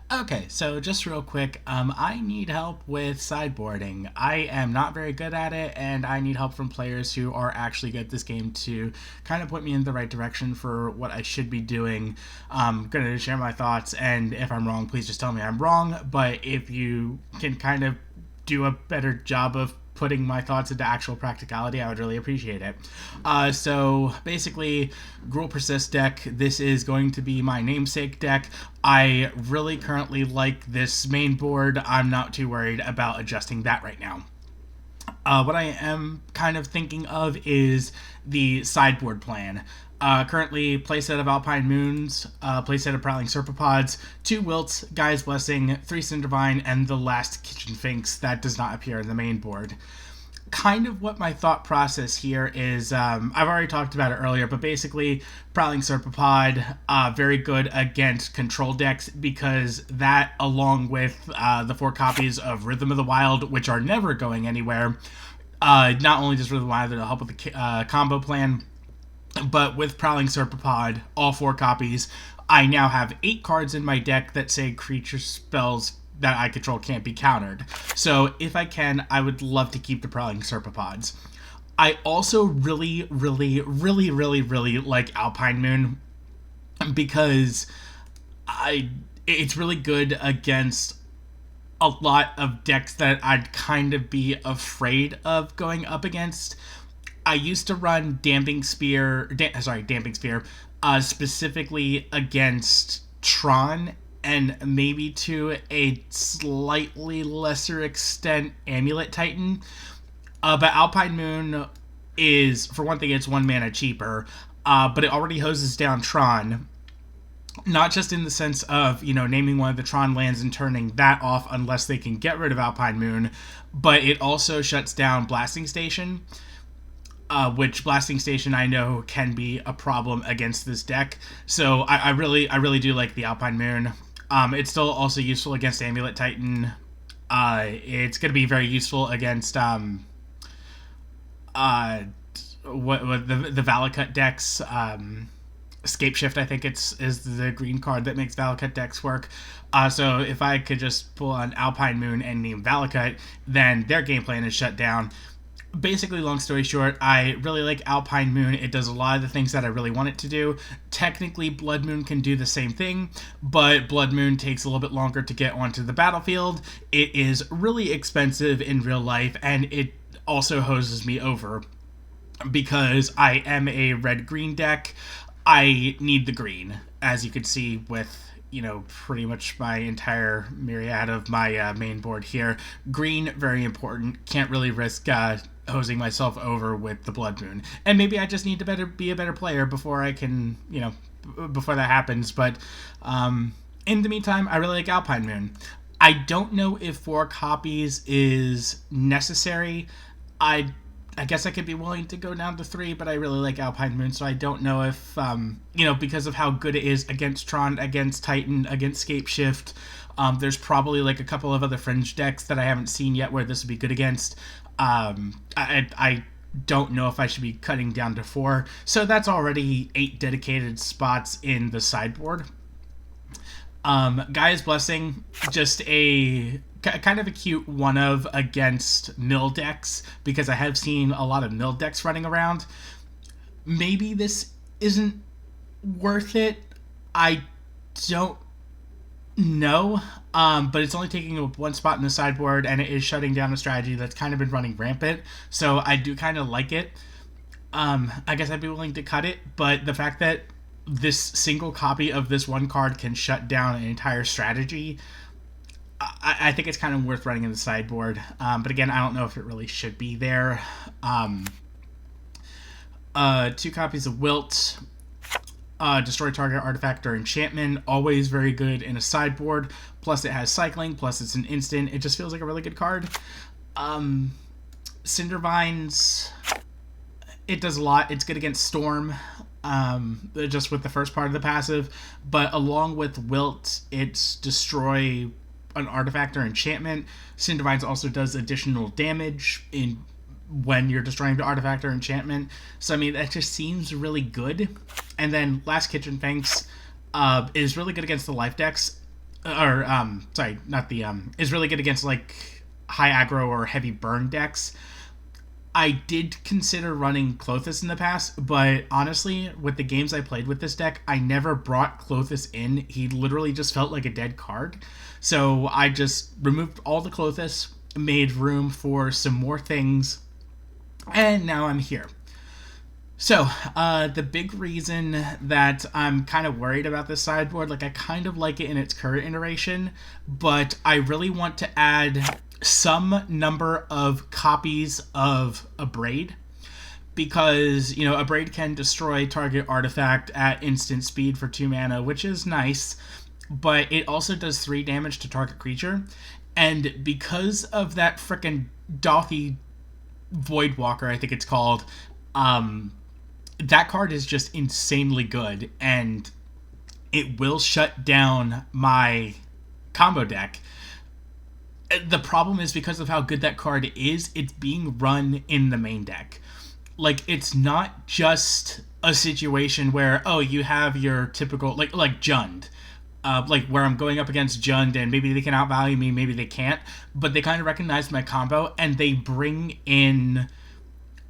Okay, so just real quick, I need help with sideboarding. I am not very good at it, and I need help from players who are actually good at this game to kind of point me in the right direction for what I should be doing. I'm going to share my thoughts, and if I'm wrong, please just tell me I'm wrong. But if you can kind of do a better job of putting my thoughts into actual practicality, I would really appreciate it. So basically, Gruul Persist deck. This is going to be my namesake deck. I really currently like this main board. I'm not too worried about adjusting that right now. What I am kind of thinking of is the sideboard plan. Currently, playset of Alpine Moons, playset of Prowling Serpopods, 2 Wilts, Gaia's Blessing, 3 Cindervine, and the last Kitchen Finks that does not appear in the main board. Kind of what my thought process here is, I've already talked about it earlier, but basically, Prowling Serpopod, very good against control decks because that, along with the 4 copies of Rhythm of the Wild, which are never going anywhere, not only does Rhythm of the Wild help with the combo plan, but with Prowling Serpopod, all 4 copies, I now have 8 cards in my deck that say creature spells that I control can't be countered. So if I can, I would love to keep the Prowling Serpopods. I also really like Alpine Moon because it's really good against a lot of decks that I'd kind of be afraid of going up against. I used to run Damping Spear, specifically against Tron, and maybe to a slightly lesser extent Amulet Titan. But Alpine Moon is, for one thing, it's 1 mana cheaper, but it already hoses down Tron. Not just in the sense of, naming one of the Tron lands and turning that off unless they can get rid of Alpine Moon, but it also shuts down Blasting Station. Which Blasting Station I know can be a problem against this deck. So I really do like the Alpine Moon. It's still also useful against Amulet Titan. It's going to be very useful against the Valakut decks. ScapeShift, I think is the green card that makes Valakut decks work. So if I could just pull on Alpine Moon and name Valakut, then their game plan is shut down. Basically, long story short, I really like Alpine Moon. It does a lot of the things that I really want it to do. Technically, Blood Moon can do the same thing, but Blood Moon takes a little bit longer to get onto the battlefield. It is really expensive in real life, and it also hoses me over because I am a red-green deck. I need the green, as you can see with pretty much my entire myriad of my main board here. Green, very important. Can't really risk hosing myself over with the Blood Moon. And maybe I just need to be a better player before I can, before that happens. But in the meantime, I really like Alpine Moon. I don't know if 4 copies is necessary. I guess I could be willing to go down to 3, but I really like Alpine Moon, so I don't know if, because of how good it is against Tron, against Titan, against ScapeShift, there's probably like a couple of other fringe decks that I haven't seen yet where this would be good against. I don't know if I should be cutting down to 4, so that's already 8 dedicated spots in the sideboard. Gaia's Blessing, just a kind of a cute one of against mill decks, because I have seen a lot of mill decks running around. Maybe this isn't worth it. I don't know. But it's only taking up 1 spot in the sideboard, and it is shutting down a strategy that's kind of been running rampant. So I do kind of like it. I guess I'd be willing to cut it, but the fact that this single copy of this 1 card can shut down an entire strategy, I think it's kind of worth running in the sideboard. But again, I don't know if it really should be there. 2 copies of Wilt. Destroy target artifact or enchantment. Always very good in a sideboard. Plus it has cycling. Plus it's an instant. It just feels like a really good card. Cindervines. It does a lot. It's good against Storm. Just with the first part of the passive. But along with Wilt, it's destroy an artifact or enchantment. Cindervines also does additional damage when you're destroying the artifact or enchantment. So, I mean, that just seems really good. And then Last Kitchen Finks is really good against the life decks. or sorry, not the is really good against like high aggro or heavy burn decks. I did consider running Clothis in the past, but honestly, with the games I played with this deck, I never brought Clothis in. He literally just felt like a dead card. So I just removed all the Clothis, made room for some more things, and now I'm here. So, the big reason that I'm kind of worried about this sideboard, like I kind of like it in its current iteration, but I really want to add some number of copies of Abrade, because, you know, Abrade can destroy target artifact at instant speed for 2 mana, which is nice, but it also does 3 damage to target creature, and because of that frickin' Dothy Voidwalker, I think it's called, that card is just insanely good, and it will shut down my combo deck. The problem is, because of how good that card is, it's being run in the main deck. Like, it's not just a situation where, oh, you have your typical, like Jund. Like, where I'm going up against Jund, and maybe they can outvalue me, maybe they can't, but they kind of recognize my combo, and they bring in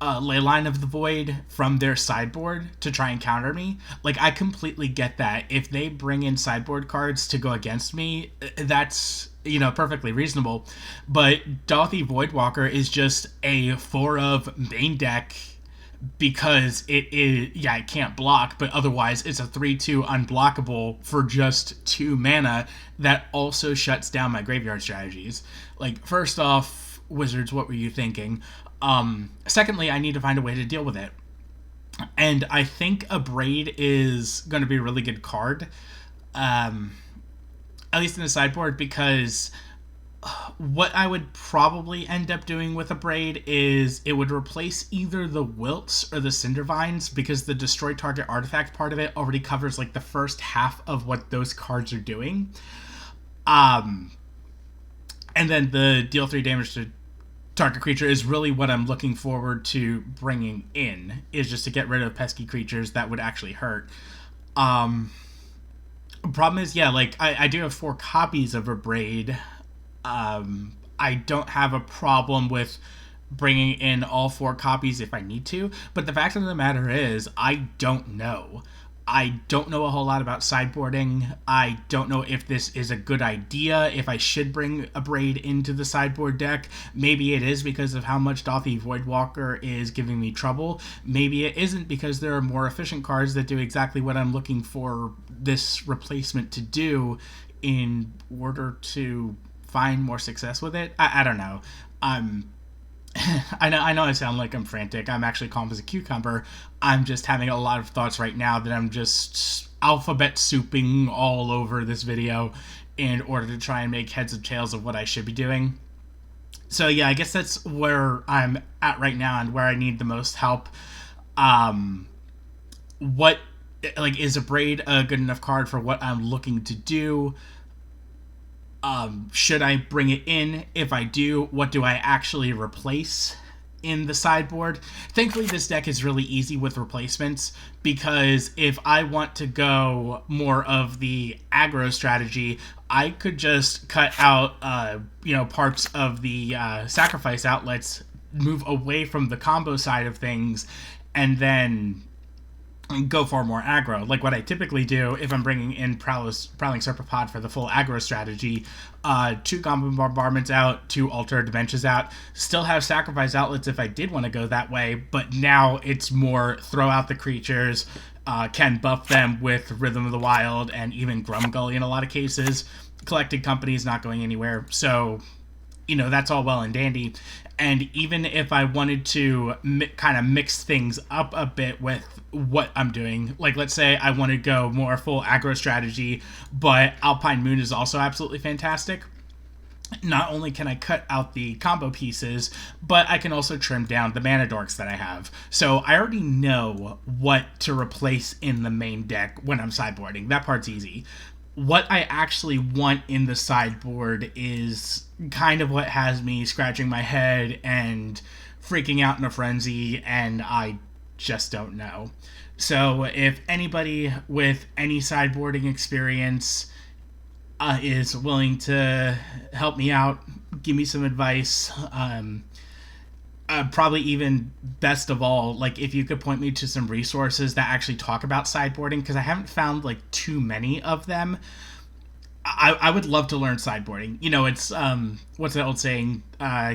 Leyline of the Void from their sideboard to try and counter me. Like, I completely get that. If they bring in sideboard cards to go against me, that's, you know, perfectly reasonable. But Dothy Voidwalker is just a 4 of main deck because it is, yeah, it can't block, but otherwise it's a 3/2 unblockable for just 2 mana that also shuts down my graveyard strategies. Like, first off, Wizards, what were you thinking? Secondly, I need to find a way to deal with it. And I think Abrade is going to be a really good card, at least in the sideboard, because what I would probably end up doing with Abrade is it would replace either the Wilts or the Cindervines, because the destroy target artifact part of it already covers like the first half of what those cards are doing. And then the deal 3 damage to target creature is really what I'm looking forward to bringing in, is just to get rid of pesky creatures that would actually hurt. Problem is, yeah, like, I do have 4 copies of Abrade. I don't have a problem with bringing in all 4 copies if I need to, but the fact of the matter is, I don't know. I don't know a whole lot about sideboarding. I don't know if this is a good idea, if I should bring Abrade into the sideboard deck. Maybe it is because of how much Dothy Voidwalker is giving me trouble. Maybe it isn't, because there are more efficient cards that do exactly what I'm looking for this replacement to do in order to find more success with it. I don't know. I know I sound like I'm frantic. I'm actually calm as a cucumber. I'm just having a lot of thoughts right now that I'm just alphabet souping all over this video in order to try and make heads or tails of what I should be doing. So yeah, I guess that's where I'm at right now and where I need the most help. What, like, is Abrade a good enough card for what I'm looking to do? Should I bring it in? If I do, what do I actually replace in the sideboard? Thankfully, this deck is really easy with replacements, because if I want to go more of the aggro strategy, I could just cut out, parts of the sacrifice outlets, move away from the combo side of things, and then go for more aggro. Like what I typically do if I'm bringing in Prowling Serpapod for the full aggro strategy, 2 Goblin Bombardments out, 2 Altered Dimensions out, still have Sacrifice Outlets if I did want to go that way, but now it's more throw out the creatures, can buff them with Rhythm of the Wild and even Grumgully in a lot of cases. Collected Company is not going anywhere, so, you know, that's all well and dandy. And even if I wanted to kind of mix things up a bit with what I'm doing, like let's say I want to go more full aggro strategy, but Alpine Moon is also absolutely fantastic. Not only can I cut out the combo pieces, but I can also trim down the mana dorks that I have. So I already know what to replace in the main deck when I'm sideboarding. That part's easy. What I actually want in the sideboard is kind of what has me scratching my head and freaking out in a frenzy, and I just don't know. So if anybody with any sideboarding experience is willing to help me out, give me some advice. Probably even best of all, like if you could point me to some resources that actually talk about sideboarding, because I haven't found like too many of them. I would love to learn sideboarding. You know, it's what's that old saying?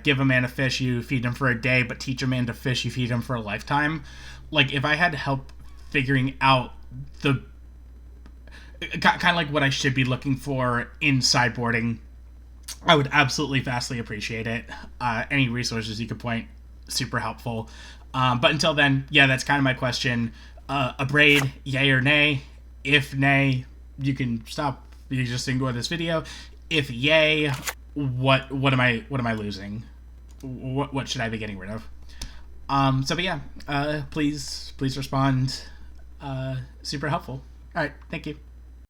Give a man a fish, you feed him for a day, but teach a man to fish, you feed him for a lifetime. Like if I had help figuring out the kind of like what I should be looking for in sideboarding, I would absolutely vastly appreciate it. Any resources you could point, super helpful. But until then, yeah, that's kind of my question. A braid, yay or nay? If nay, you can stop. You just enjoy this video. If yay, what am I losing? What should I be getting rid of? But yeah, please respond. Super helpful. All right, thank you.